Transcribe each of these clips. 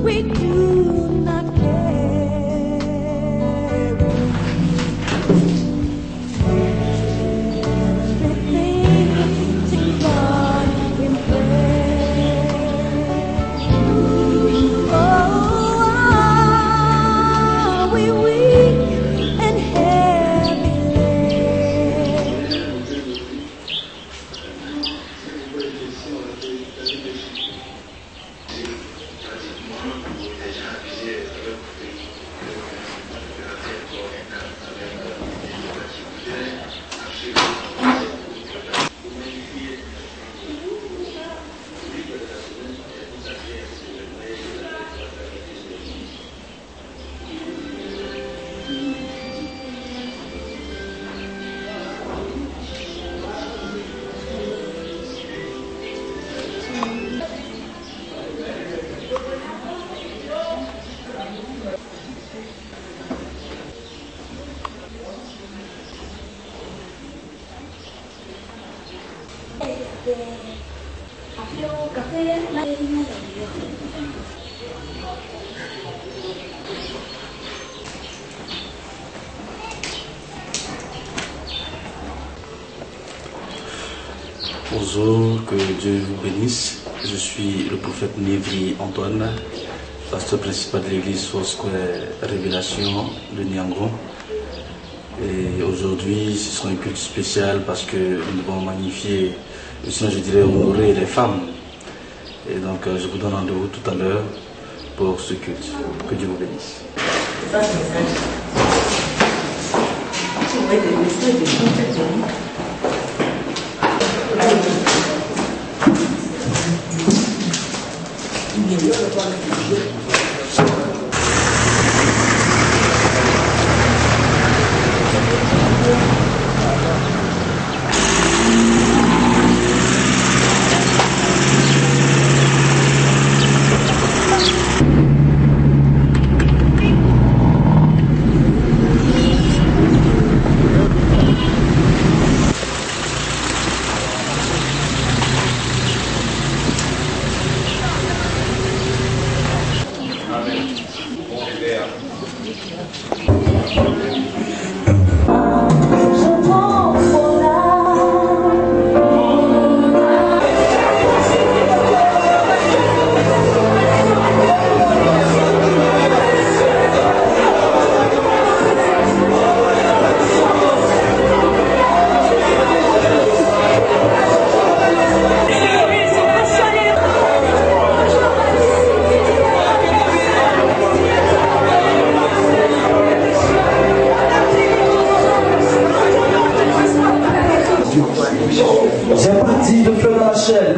we do not carry. Everything to God in prayer. Oh, are we weak and heavy laden? Bonjour, que Dieu vous bénisse. Je suis le prophète Névry Antoine, pasteur principal de l'église Foursquare Révélation de Niangon. Et aujourd'hui, ce sera un culte spécial parce que nous devons magnifier, sinon je dirais honorer les femmes. Et donc, je vous donne rendez-vous tout à l'heure pour ce culte. Que Dieu vous bénisse. Ça, c'est ça. Tu vois des messages de compagnie.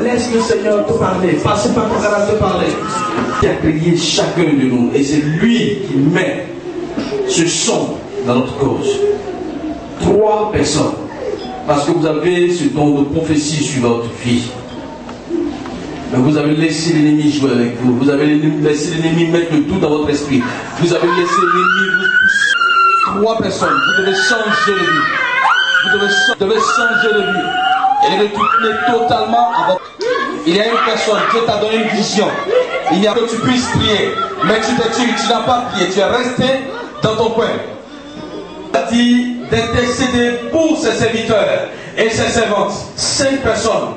Laisse le Seigneur te parler. Passez par ton canal te parler. Il a créé chacun de nous. Et c'est lui qui met ce son dans notre cause. 3 personnes. Parce que vous avez ce don de prophétie sur votre vie. Mais vous avez laissé l'ennemi jouer avec vous. Vous avez laissé l'ennemi mettre le tout dans votre esprit. Vous avez laissé l'ennemi vous pousser. 3 personnes. Vous devez changer de vie. Vous devez changer de vie. Et retourner totalement à votre... Il y a une personne, Dieu t'a donné une vision. Il y a que tu puisses prier. Mais tu n'as pas prié. Tu es resté dans ton coin. Il a dit d'intercéder pour ses serviteurs et ses servantes. 5 personnes.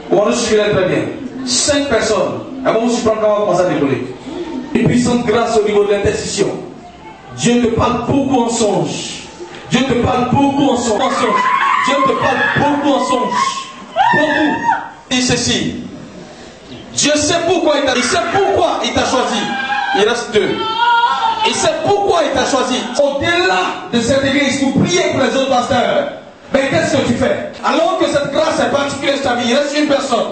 On nous suivrait très bien. 5 personnes. Et bon, je prends comment commencer à décoller. Une puissante grâce au niveau de l'intercession. Dieu te parle beaucoup en songe. Dieu te parle beaucoup en songe. Dieu te parle beaucoup en songe. Beaucoup. Dis ceci. Dieu sait pourquoi il t'a choisi. Il reste 2. Il sait pourquoi il t'a choisi. Au-delà de cette église, pour prier pour les autres pasteurs. Mais qu'est-ce que tu fais? Alors que cette grâce est particulière sur ta vie, il reste une personne.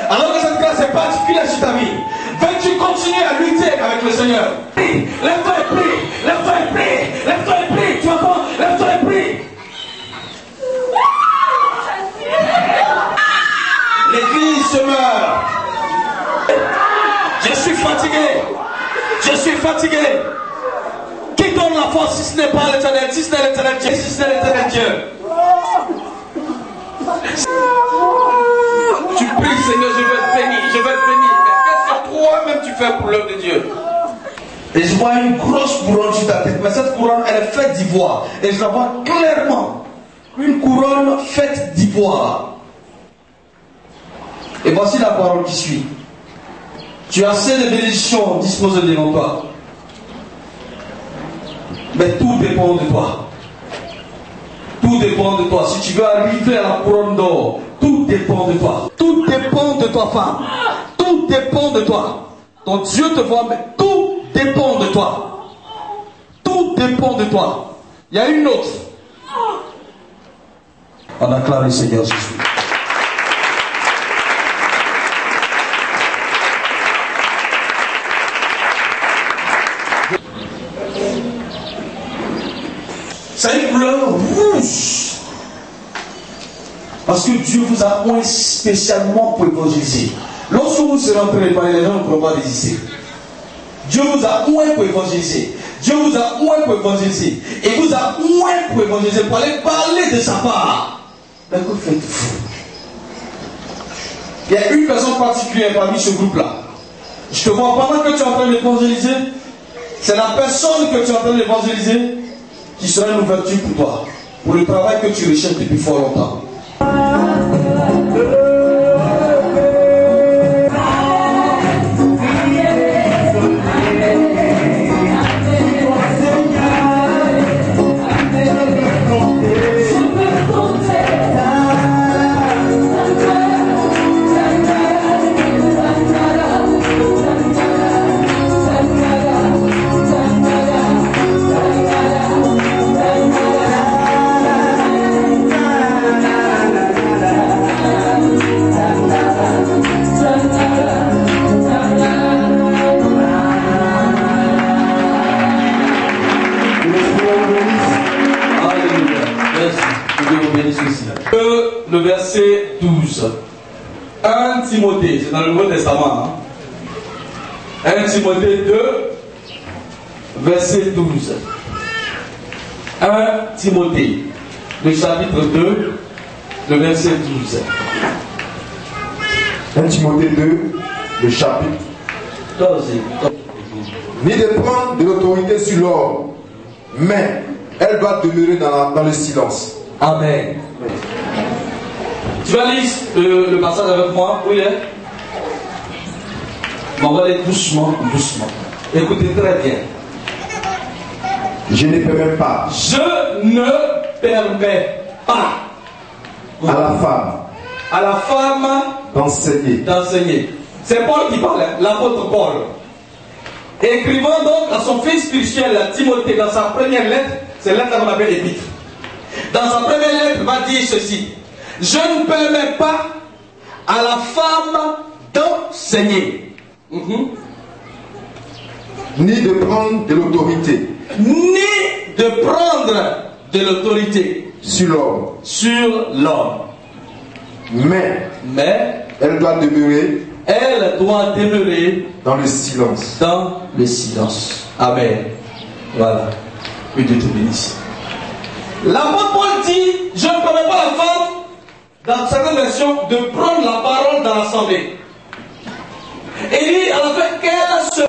Alors que cette grâce est particulière sur ta vie, veux-tu continuer à lutter avec le Seigneur? Prie. Lève-toi et prie. Lève-toi et prie. Lève-toi et prie. Tu entends? Lève-toi et prie. L'église se meurt. Je suis fatigué. Je suis fatigué. Qui donne la force si ce n'est pas l'Éternel, si ce n'est l'Éternel Dieu, si ce n'est l'Éternel Dieu? Tu pries, Seigneur, je veux te bénir, je veux te bénir. Mais qu'est-ce que toi-même tu fait pour l'œuvre de Dieu. Et je vois une grosse couronne sur ta tête. Mais cette couronne, elle est faite d'ivoire. Et je la vois clairement. Une couronne faite d'ivoire. Et voici la parole qui suit. Tu as assez de bénédictions disposées devant toi. Mais tout dépend de toi. Tout dépend de toi. Si tu veux arriver à la couronne d'or, tout dépend de toi. Tout dépend de toi, femme. Tout dépend de toi. Ton Dieu te voit, mais tout dépend de toi. Tout dépend de toi. Il y a une autre. On acclame le Seigneur Jésus. C'est une couleur rouge. Parce que Dieu vous a oint spécialement pour évangéliser. Lorsque vous serez en train de parler, les gens ne pourront pas résister. Dieu vous a oint pour évangéliser. Dieu vous a oint pour évangéliser. Et vous a oint pour évangéliser, pour aller parler de sa part. Mais que faites-vous? Il y a une personne particulière parmi ce groupe-là. Je te vois pendant que tu es en train d'évangéliser. C'est la personne que tu es en train d'évangéliser qui sera une ouverture pour toi, pour le travail que tu recherches depuis fort longtemps. Le verset 12. 1 Timothée, c'est dans le Nouveau Testament. 1 Timothée 2, verset 12. 1 Timothée, le chapitre 2, le verset 12. 1 Timothée 2, le chapitre. Ni de prendre de l'autorité sur l'homme, mais elle doit demeurer dans le silence. Amen. Tu vas lire le passage avec moi. Où il est? On va aller doucement, doucement. Écoutez très bien. Je ne permets pas. Je ne permets pas à la femme d'enseigner. C'est Paul qui parle, l'apôtre Paul. Écrivant donc à son fils spirituel, Timothée, dans sa première lettre, c'est lettre qu'on appelle l'épître. Dans sa première lettre, il va dire ceci. Je ne permets pas à la femme d'enseigner. Ni de prendre de l'autorité. Ni de prendre de l'autorité sur l'homme. Mais elle doit demeurer dans le silence. Amen. Voilà. Que Dieu te bénisse. L'apôtre Paul dit, je ne permets pas à la femme, dans certaines versions, de prendre la parole dans l'assemblée. Et dit à la fin qu'elle se